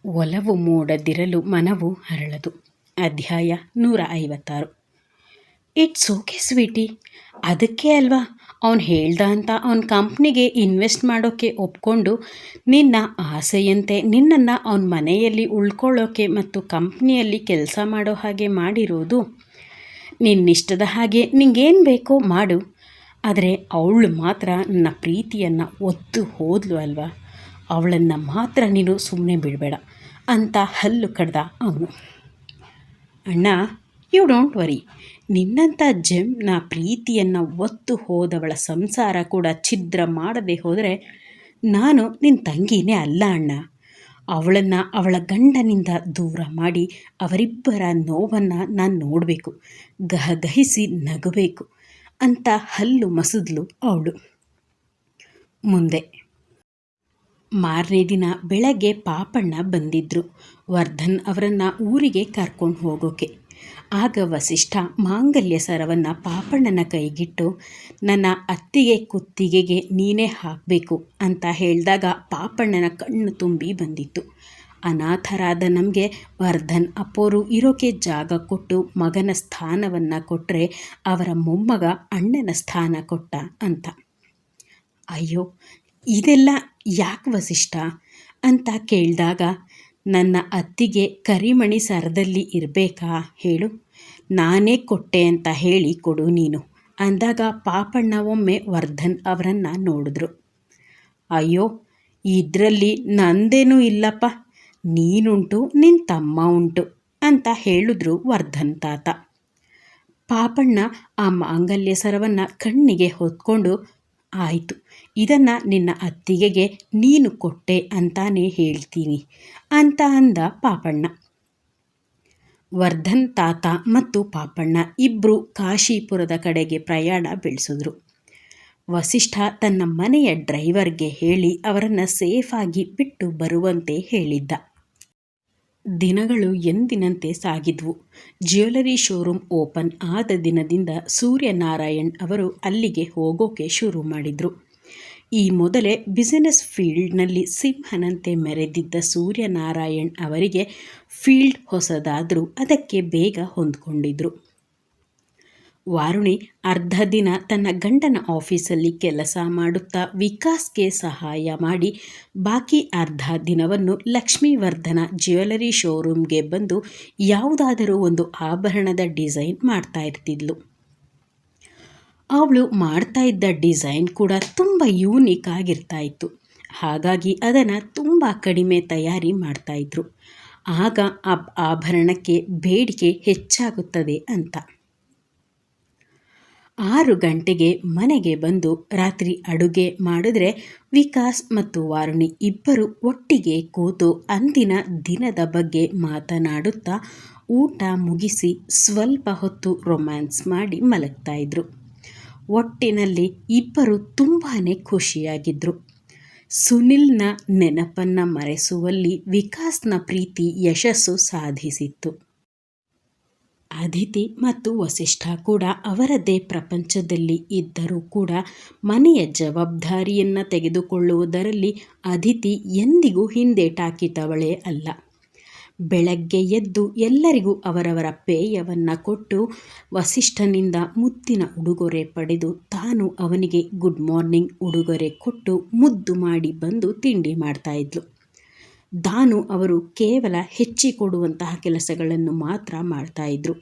ಒಲವು ಮೂಡದಿರಲು ಮನವು ಹರಳದು. ಅಧ್ಯಾಯ 156. ಇಟ್ಸ್ ಓಕೆ ಸ್ವೀಟಿ, ಅದಕ್ಕೆ ಅಲ್ವಾ ಅವನು ಹೇಳ್ದ ಅಂತ ಅವನ ಕಂಪ್ನಿಗೆ ಇನ್ವೆಸ್ಟ್ ಮಾಡೋಕ್ಕೆ ಒಪ್ಕೊಂಡು ನಿನ್ನ ಆಸೆಯಂತೆ ನಿನ್ನನ್ನು ಅವನ ಮನೆಯಲ್ಲಿ ಉಳ್ಕೊಳ್ಳೋಕ್ಕೆ ಮತ್ತು ಕಂಪ್ನಿಯಲ್ಲಿ ಕೆಲಸ ಮಾಡೋ ಹಾಗೆ ಮಾಡಿರೋದು. ನಿನ್ನಿಷ್ಟದ ಹಾಗೆ ನಿಂಗೇನು ಬೇಕೋ ಮಾಡು, ಆದರೆ ಅವಳು ಮಾತ್ರ ನನ್ನ ಪ್ರೀತಿಯನ್ನು ಒತ್ತು ಹೋದ್ಲು ಅಲ್ವಾ, ಅವಳನ್ನು ಮಾತ್ರ ನೀನು ಸುಮ್ಮನೆ ಬಿಡಬೇಡ ಅಂತ ಹಲ್ಲು ಕಡ್ದ ಅವನು. ಅಣ್ಣ, ಯು ಡೋಂಟ್ ವರಿ, ನಿನ್ನಂಥ ಜೆಮ್ನ ಪ್ರೀತಿಯನ್ನು ಒತ್ತು ಹೋದವಳ ಸಂಸಾರ ಕೂಡ ಛಿದ್ರ ಮಾಡದೆ ಹೋದರೆ ನಾನು ನಿನ್ನ ತಂಗಿನೇ ಅಲ್ಲ ಅಣ್ಣ. ಅವಳನ್ನು ಅವಳ ಗಂಡನಿಂದ ದೂರ ಮಾಡಿ ಅವರಿಬ್ಬರ ನೋವನ್ನು ನಾನು ನೋಡಬೇಕು, ಗಹಗಹಿಸಿ ನಗಬೇಕು ಅಂತ ಹಲ್ಲು ಮಸದ್ಲು ಅವಳು. ಮುಂದೆ ಮಾರನೇ ದಿನ ಬೆಳಗ್ಗೆ ಪಾಪಣ್ಣ ಬಂದಿದ್ದರು ವರ್ಧನ್ ಅವರನ್ನು ಊರಿಗೆ ಕರ್ಕೊಂಡು ಹೋಗೋಕೆ. ಆಗ ವಸಿಷ್ಠ ಮಾಂಗಲ್ಯ ಸರವನ್ನು ಪಾಪಣ್ಣನ ಕೈಗಿಟ್ಟು, ನನ್ನ ಅತ್ತಿಗೆ ಕುತ್ತಿಗೆಗೆ ನೀನೇ ಹಾಕಬೇಕು ಅಂತ ಹೇಳಿದಾಗ ಪಾಪಣ್ಣನ ಕಣ್ಣು ತುಂಬಿ ಬಂದಿತ್ತು. ಅನಾಥರಾದ ನಮಗೆ ವರ್ಧನ್ ಅಪ್ಪೋರು ಇರೋಕೆ ಜಾಗ ಕೊಟ್ಟು ಮಗನ ಸ್ಥಾನವನ್ನು ಕೊಟ್ಟರೆ ಅವರ ಮೊಮ್ಮಗ ಅಣ್ಣನ ಸ್ಥಾನ ಕೊಟ್ಟ ಅಂತ. ಅಯ್ಯೋ, ಇದೆಲ್ಲ ಯಾಕೆ ವಸಿಷ್ಠ ಅಂತ ಕೇಳಿದಾಗ, ನನ್ನ ಅತ್ತಿಗೆ ಕರಿಮಣಿ ಸರದಲ್ಲಿ ಇರಬೇಕಾ ಹೇಳು, ನಾನೇ ಕೊಟ್ಟೆ ಅಂತ ಹೇಳಿ ಕೊಡು ನೀನು ಅಂದಾಗ ಪಾಪಣ್ಣ ಒಮ್ಮೆ ವರ್ಧನ್ ಅವರನ್ನು ನೋಡಿದ್ರು. ಅಯ್ಯೋ, ಇದರಲ್ಲಿ ನಂದೇನೂ ಇಲ್ಲಪ್ಪ, ನೀನುಂಟು ನಿನ್ನ ತಮ್ಮ ಉಂಟು ಅಂತ ಹೇಳಿದ್ರು ವರ್ಧನ್ ತಾತ. ಪಾಪಣ್ಣ ಆ ಮಾಂಗಲ್ಯ ಸರವನ್ನು ಕಣ್ಣಿಗೆ ಹೊತ್ಕೊಂಡು, ಆಯಿತು, ಇದನ್ನು ನಿನ್ನ ಅತ್ತಿಗೆಗೆ ನೀನು ಕೊಟ್ಟೆ ಅಂತಾನೆ ಹೇಳ್ತೀನಿ ಅಂತ ಅಂದ ಪಾಪಣ್ಣ. ವರ್ಧನ್ ತಾತ ಮತ್ತು ಪಾಪಣ್ಣ ಇಬ್ಬರು ಕಾಶೀಪುರದ ಕಡೆಗೆ ಪ್ರಯಾಣ ಬೆಳೆಸಿದ್ರು. ವಸಿಷ್ಠ ತನ್ನ ಮನೆಯ ಡ್ರೈವರ್ಗೆ ಹೇಳಿ ಅವರನ್ನು ಸೇಫಾಗಿ ಬಿಟ್ಟು ಬರುವಂತೆ ಹೇಳಿದ್ದ. ದಿನಗಳು ಎಂದಿನಂತೆ ಸಾಗಿದ್ವು. ಜ್ಯುವೆಲರಿ ಶೋರೂಮ್ ಓಪನ್ ಆದ ದಿನದಿಂದ ಸೂರ್ಯನಾರಾಯಣ್ ಅವರು ಅಲ್ಲಿಗೆ ಹೋಗೋಕೆ ಶುರು ಮಾಡಿದರು. ಈ ಮೊದಲೇ ಬಿಸಿನೆಸ್ ಫೀಲ್ಡ್ನಲ್ಲಿ ಸಿಂಹನಂತೆ ಮೆರೆದಿದ್ದ ಸೂರ್ಯನಾರಾಯಣ್ ಅವರಿಗೆ ಫೀಲ್ಡ್ ಹೊಸದಾದರೂ ಅದಕ್ಕೆ ಬೇಗ ಹೊಂದ್ಕೊಂಡಿದ್ರು. ವಾರುಣಿ ಅರ್ಧ ದಿನ ತನ್ನ ಗಂಡನ ಆಫೀಸಲ್ಲಿ ಕೆಲಸ ಮಾಡುತ್ತಾ ವಿಕಾಸ್ಗೆ ಸಹಾಯ ಮಾಡಿ ಬಾಕಿ ಅರ್ಧ ದಿನವನ್ನು ಲಕ್ಷ್ಮೀವರ್ಧನ ಜ್ಯುವೆಲರಿ ಶೋರೂಮ್ಗೆ ಬಂದು ಯಾವುದಾದರೂ ಒಂದು ಆಭರಣದ ಡಿಸೈನ್ ಮಾಡ್ತಾ ಇರ್ತಿದ್ಲು. ಅವಳು ಮಾಡ್ತಾ ಇದ್ದ ಡಿಸೈನ್ ಕೂಡ ತುಂಬ ಯೂನಿಕ್ ಆಗಿರ್ತಾ ಇತ್ತು. ಹಾಗಾಗಿ ಅದನ್ನು ತುಂಬ ಕಡಿಮೆ ತಯಾರಿ ಮಾಡ್ತಾಯಿದ್ರು. ಆಗ ಆ ಆಭರಣಕ್ಕೆ ಬೇಡಿಕೆ ಹೆಚ್ಚಾಗುತ್ತದೆ ಅಂತ. 6 ಗಂಟೆಗೆ ಮನೆಗೆ ಬಂದು ರಾತ್ರಿ ಅಡುಗೆ ಮಾಡಿದ್ರೆ ವಿಕಾಸ್ ಮತ್ತು ವಾರುಣಿ ಇಬ್ಬರು ಒಟ್ಟಿಗೆ ಕೂತು ಅಂದಿನ ದಿನದ ಬಗ್ಗೆ ಮಾತನಾಡುತ್ತಾ ಊಟ ಮುಗಿಸಿ ಸ್ವಲ್ಪ ಹೊತ್ತು ರೊಮ್ಯಾನ್ಸ್ ಮಾಡಿ ಮಲಗ್ತಾಯಿದ್ರು. ಒಟ್ಟಿನಲ್ಲಿ ಇಬ್ಬರು ತುಂಬಾ ಖುಷಿಯಾಗಿದ್ದರು. ಸುನಿಲ್ನ ನೆನಪನ್ನು ಮರೆಸುವಲ್ಲಿ ವಿಕಾಸ್ನ ಪ್ರೀತಿ ಯಶಸ್ಸು ಸಾಧಿಸಿತ್ತು. ಅದಿತಿ ಮತ್ತು ವಸಿಷ್ಠ ಕೂಡ ಅವರದ್ದೇ ಪ್ರಪಂಚದಲ್ಲಿ ಇದ್ದರೂ ಕೂಡ ಮನೆಯ ಜವಾಬ್ದಾರಿಯನ್ನು ತೆಗೆದುಕೊಳ್ಳುವುದರಲ್ಲಿ ಅದಿತಿ ಎಂದಿಗೂ ಹಿಂದೇಟಾಕಿದವಳೇ ಅಲ್ಲ. ಬೆಳಗ್ಗೆ ಎದ್ದು ಎಲ್ಲರಿಗೂ ಅವರವರ ಪೇಯವನ್ನು ಕೊಟ್ಟು ವಸಿಷ್ಠನಿಂದ ಮುತ್ತಿನ ಉಡುಗೊರೆ ಪಡೆದು ತಾನು ಅವನಿಗೆ ಗುಡ್ ಮಾರ್ನಿಂಗ್ ಉಡುಗೊರೆ ಕೊಟ್ಟು ಮುದ್ದು ಮಾಡಿ ಬಂದು ತಿಂಡಿ ಮಾಡ್ತಾಯಿದ್ಲು. ದಾನು ಅವರು ಕೇವಲ ಹೆಚ್ಚಿಕೊಡುವಂತಹ ಕೆಲಸಗಳನ್ನು ಮಾತ್ರ ಮಾಡ್ತಾಯಿದ್ರು.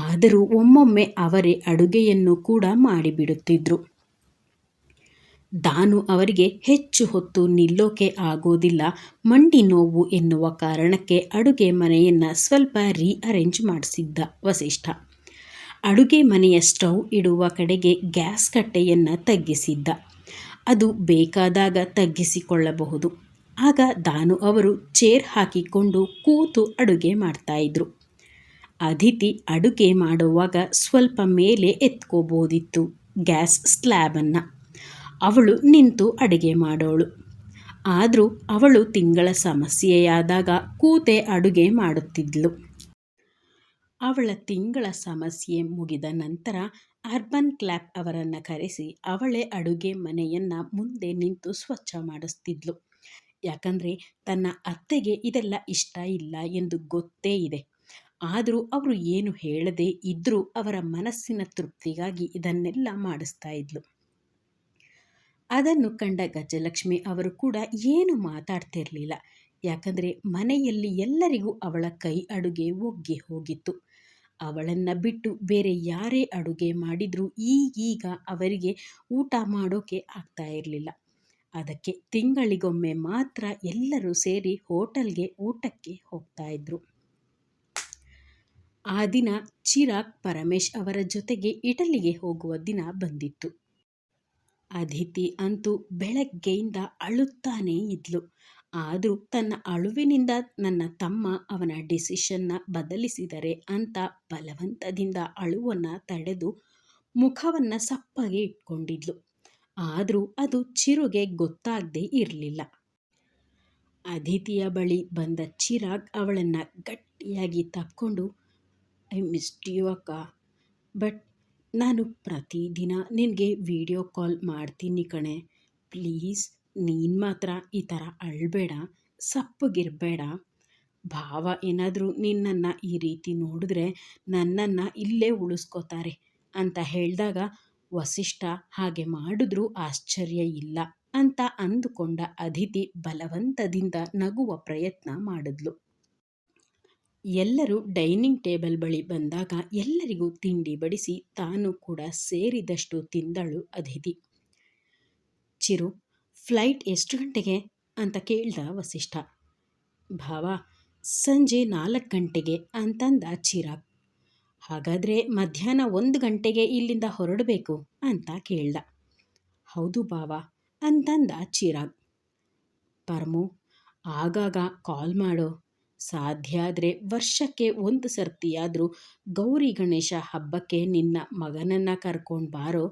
ಆದರೂ ಒಮ್ಮೊಮ್ಮೆ ಅವರೇ ಅಡುಗೆಯನ್ನು ಕೂಡ ಮಾಡಿಬಿಡುತ್ತಿದ್ರು. ದಾನು ಅವರಿಗೆ ಹೆಚ್ಚು ಹೊತ್ತು ನಿಲ್ಲೋಕೆ ಆಗೋದಿಲ್ಲ, ಮಂಡಿ ನೋವು ಎನ್ನುವ ಕಾರಣಕ್ಕೆ ಅಡುಗೆ ಮನೆಯನ್ನು ಸ್ವಲ್ಪ ರೀಅರೇಂಜ್ ಮಾಡಿಸಿದ್ದ ವಸಿಷ್ಠ. ಅಡುಗೆ ಮನೆಯ ಸ್ಟವ್ ಇಡುವ ಕಡೆಗೆ ಗ್ಯಾಸ್ ಕಟ್ಟೆಯನ್ನು ತಗ್ಗಿಸಿದ್ದ. ಅದು ಬೇಕಾದಾಗ ತಗ್ಗಿಸಿಕೊಳ್ಳಬಹುದು. ಆಗ ದಾನು ಅವರು ಚೇರ್ ಹಾಕಿಕೊಂಡು ಕೂತು ಅಡುಗೆ ಮಾಡ್ತಾಯಿದ್ರು. ಅದಿತಿ ಅಡುಗೆ ಮಾಡುವಾಗ ಸ್ವಲ್ಪ ಮೇಲೆ ಎತ್ಕೋಬೋದಿತ್ತು ಗ್ಯಾಸ್ ಸ್ಲ್ಯಾಬನ್ನು. ಅವಳು ನಿಂತು ಅಡುಗೆ ಮಾಡೋಳು. ಆದರೂ ಅವಳು ತಿಂಗಳ ಸಮಸ್ಯೆಯಾದಾಗ ಕೂತೆ ಅಡುಗೆ ಮಾಡುತ್ತಿದ್ಲು. ಅವಳ ತಿಂಗಳ ಸಮಸ್ಯೆ ಮುಗಿದ ನಂತರ ಅರ್ಬನ್ ಕ್ಲಾಪ್ ಅವರನ್ನು ಕರೆಸಿ ಅವಳೇ ಅಡುಗೆ ಮನೆಯನ್ನು ಮುಂದೆ ನಿಂತು ಸ್ವಚ್ಛ ಮಾಡಿಸ್ತಿದ್ಲು. ಯಾಕಂದರೆ ತನ್ನ ಅತ್ತೆಗೆ ಇದೆಲ್ಲ ಇಷ್ಟ ಇಲ್ಲ ಎಂದು ಗೊತ್ತೇ ಇದೆ. ಆದರೂ ಅವರು ಏನು ಹೇಳದೇ ಇದ್ದರೂ ಅವರ ಮನಸ್ಸಿನ ತೃಪ್ತಿಗಾಗಿ ಇದನ್ನೆಲ್ಲ ಮಾಡಿಸ್ತಾ ಇದ್ಲು. ಅದನ್ನು ಕಂಡ ಗಜಲಕ್ಷ್ಮಿ ಅವರು ಕೂಡ ಏನು ಮಾತಾಡ್ತಿರಲಿಲ್ಲ. ಯಾಕಂದರೆ ಮನೆಯಲ್ಲಿ ಎಲ್ಲರಿಗೂ ಅವಳ ಕೈ ಅಡುಗೆ ಒಗ್ಗಿ ಹೋಗಿತ್ತು. ಅವಳನ್ನು ಬಿಟ್ಟು ಬೇರೆ ಯಾರೇ ಅಡುಗೆ ಮಾಡಿದರೂ ಈಗೀಗ ಅವರಿಗೆ ಊಟ ಮಾಡೋಕೆ ಆಗ್ತಾ ಇರಲಿಲ್ಲ. ಅದಕ್ಕೆ ತಿಂಗಳಿಗೊಮ್ಮೆ ಮಾತ್ರ ಎಲ್ಲರೂ ಸೇರಿ ಹೋಟೆಲ್ಗೆ ಊಟಕ್ಕೆ ಹೋಗ್ತಾ ಇದ್ರು. ಆ ದಿನ ಚಿರಾಗ್ ಪರಮೇಶ್ ಅವರ ಜೊತೆಗೆ ಇಟಲಿಗೆ ಹೋಗುವ ದಿನ ಬಂದಿತ್ತು. ಅದಿತಿ ಅಂತೂ ಬೆಳಗ್ಗೆಯಿಂದ ಅಳುತ್ತಾನೇ ಇದ್ಲು. ಆದರೂ ತನ್ನ ಅಳುವಿನಿಂದ ನನ್ನ ತಮ್ಮ ಅವನ ಡಿಸಿಷನ್ನ ಬದಲಿಸಿದರೆ ಅಂತ ಬಲವಂತದಿಂದ ಅಳುವನ್ನು ತಡೆದು ಮುಖವನ್ನು ಸಪ್ಪಗೆ ಇಟ್ಕೊಂಡಿದ್ಲು. ಆದರೂ ಅದು ಚಿರುಗೆ ಗೊತ್ತಾಗದೇ ಇರಲಿಲ್ಲ. ಅದಿತಿಯ ಬಳಿ ಬಂದ ಚಿರಾಗ್ ಅವಳನ್ನು ಗಟ್ಟಿಯಾಗಿ ತಪ್ಕೊಂಡು, ಐ ಮಿಸ್ಡ್ ಯು ಅಕ್ಕ, ಬಟ್ ನಾನು ಪ್ರತಿದಿನ ನಿನಗೆ ವಿಡಿಯೋ ಕಾಲ್ ಮಾಡ್ತೀನಿ ಕಣೆ, ಪ್ಲೀಸ್ ನೀನು ಮಾತ್ರ ಈ ಥರ ಅಳಬೇಡ, ಸಪ್ಪಗಿರಬೇಡ. ಭಾವ ಏನಾದರೂ ನಿನ್ನನ್ನು ಈ ರೀತಿ ನೋಡಿದ್ರೆ ನನ್ನನ್ನು ಇಲ್ಲೇ ಉಳಿಸ್ಕೋತಾರೆ ಅಂತ ಹೇಳಿದಾಗ ವಸಿಷ್ಠ ಹಾಗೆ ಮಾಡಿದ್ರೂ ಆಶ್ಚರ್ಯ ಇಲ್ಲ ಅಂತ ಅಂದುಕೊಂಡ ಅದಿತಿ ಬಲವಂತದಿಂದ ನಗುವ ಪ್ರಯತ್ನ ಮಾಡಿದ್ಲು. ಎಲ್ಲರೂ ಡೈನಿಂಗ್ ಟೇಬಲ್ ಬಳಿ ಬಂದಾಗ ಎಲ್ಲರಿಗೂ ತಿಂಡಿ ಬಡಿಸಿ ತಾನು ಕೂಡ ಸೇರಿದಷ್ಟು ತಿಂದಳು ಅದಿತಿ. ಚಿರು, ಫ್ಲೈಟ್ ಎಷ್ಟು ಗಂಟೆಗೆ ಅಂತ ಕೇಳ್ದ ವಸಿಷ್ಠ. ಭಾವ, ಸಂಜೆ 4 ಗಂಟೆಗೆ ಅಂತಂದ ಚಿರಾಗ್. ಹಾಗಾದರೆ ಮಧ್ಯಾಹ್ನ 1 ಗಂಟೆಗೆ ಇಲ್ಲಿಂದ ಹೊರಡಬೇಕು ಅಂತ ಕೇಳ್ದ. ಹೌದು ಭಾವ ಅಂತಂದ ಚಿರಾಗ್. ಪರಮು, ಆಗಾಗ ಕಾಲ್ ಮಾಡೋ, ಸಾಧ್ಯ ಆದರೆ ವರ್ಷಕ್ಕೆ 1 ಸರ್ತಿಯಾದರೂ ಗೌರಿ ಗಣೇಶ ಹಬ್ಬಕ್ಕೆ ನಿನ್ನ ಮಗನನ್ನು ಕರ್ಕೊಂಡು ಬಾರೋ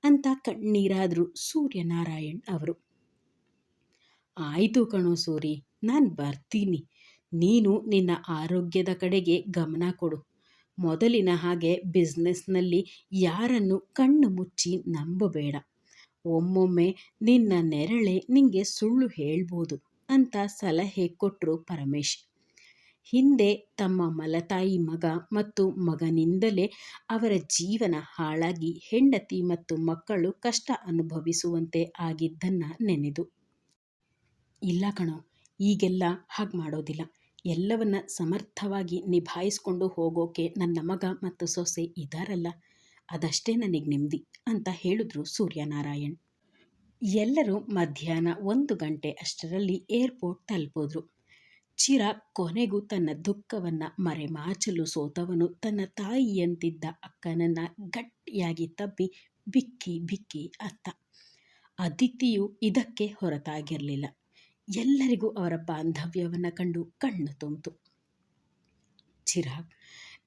ಅಂತ ಕಣ್ಣೀರಾದರು ಸೂರ್ಯನಾರಾಯಣ್ ಅವರು. ಆಯಿತು ಕಣೋ ಸೂರಿ, ನಾನು ಬರ್ತೀನಿ. ನೀನು ನಿನ್ನ ಆರೋಗ್ಯದ ಕಡೆಗೆ ಗಮನ ಕೊಡು. ಮೊದಲಿನ ಹಾಗೆ ಬಿಸ್ನೆಸ್ನಲ್ಲಿ ಯಾರನ್ನು ಕಣ್ಣು ಮುಚ್ಚಿ ನಂಬಬೇಡ. ಒಮ್ಮೊಮ್ಮೆ ನಿನ್ನ ನೆರಳೆ ನಿಂಗೆ ಸುಳ್ಳು ಹೇಳ್ಬೋದು ಅಂತ ಸಲಹೆ ಕೊಟ್ಟರು ಪರಮೇಶ್. ಹಿಂದೆ ತಮ್ಮ ಮಲತಾಯಿ ಮಗ ಮತ್ತು ಮಗನಿಂದಲೇ ಅವರ ಜೀವನ ಹಾಳಾಗಿ ಹೆಂಡತಿ ಮತ್ತು ಮಕ್ಕಳು ಕಷ್ಟ ಅನುಭವಿಸುವಂತೆ ಆಗಿದ್ದನ್ನು ನೆನೆದು. ಇಲ್ಲ ಕಣೋ, ಈಗೆಲ್ಲ ಹಾಗೆ ಮಾಡೋದಿಲ್ಲ. ಎಲ್ಲವನ್ನ ಸಮರ್ಥವಾಗಿ ನಿಭಾಯಿಸ್ಕೊಂಡು ಹೋಗೋಕೆ ನನ್ನ ಮಗ ಮತ್ತು ಸೊಸೆ ಇದ್ದಾರಲ್ಲ, ಅದಷ್ಟೇ ನನಗೆ ನೆಮ್ಮದಿ ಅಂತ ಹೇಳಿದ್ರು ಸೂರ್ಯನಾರಾಯಣ್. ಎಲ್ಲರೂ ಮಧ್ಯಾಹ್ನ 1 ಗಂಟೆ ಅಷ್ಟರಲ್ಲಿ ಏರ್ಪೋರ್ಟ್ ತಲುಪಿದ್ರು. ಚಿರಾಗ್ ಕೊನೆಗೂ ತನ್ನ ದುಃಖವನ್ನು ಮರೆಮಾಚಲು ಸೋತವನು ತನ್ನ ತಾಯಿಯಂತಿದ್ದ ಅಕ್ಕನನ್ನು ಗಟ್ಟಿಯಾಗಿ ತಬ್ಬಿ ಬಿಕ್ಕಿ ಬಿಕ್ಕಿ ಅತ್ತ. ಅದಿತಿಯು ಇದಕ್ಕೆ ಹೊರತಾಗಿರಲಿಲ್ಲ. ಎಲ್ಲರಿಗೂ ಅವರ ಬಾಂಧವ್ಯವನ್ನು ಕಂಡು ಕಣ್ಣು ತುಂಬಿತು. ಚಿರಾಗ್,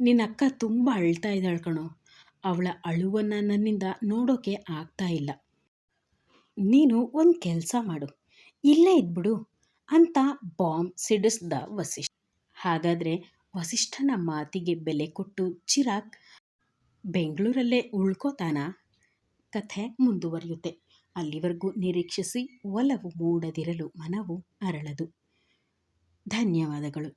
ನಿನ್ನ ಅಕ್ಕ ತುಂಬ ಅಳ್ತಾ ಇದ್ದಾಳೆ ಕಣೋ. ಅವಳ ಅಳುವನ್ನು ನನ್ನಿಂದ ನೋಡೋಕೆ ಆಗ್ತಾ ಇಲ್ಲ. ನೀನು ಒಂದು ಕೆಲಸ ಮಾಡು, ಇಲ್ಲೇ ಇದ್ಬಿಡು ಅಂತ ಬಾಂಬ್ ಸಿಡಿಸ್ದ ವಸಿಷ್ಠ. ಹಾಗಾದರೆ ವಸಿಷ್ಠನ ಮಾತಿಗೆ ಬೆಲೆ ಕೊಟ್ಟು ಚಿರಾಗ್ ಬೆಂಗಳೂರಲ್ಲೇ ಉಳ್ಕೋತಾನಾ? ಕಥೆ ಮುಂದುವರಿಯುತ್ತೆ. ಅಲ್ಲಿವರೆಗೂ ನಿರೀಕ್ಷಿಸಿ. ಒಲವು ಮೂಡದಿರಲು ಮನವು ಅರಳದು. ಧನ್ಯವಾದಗಳು.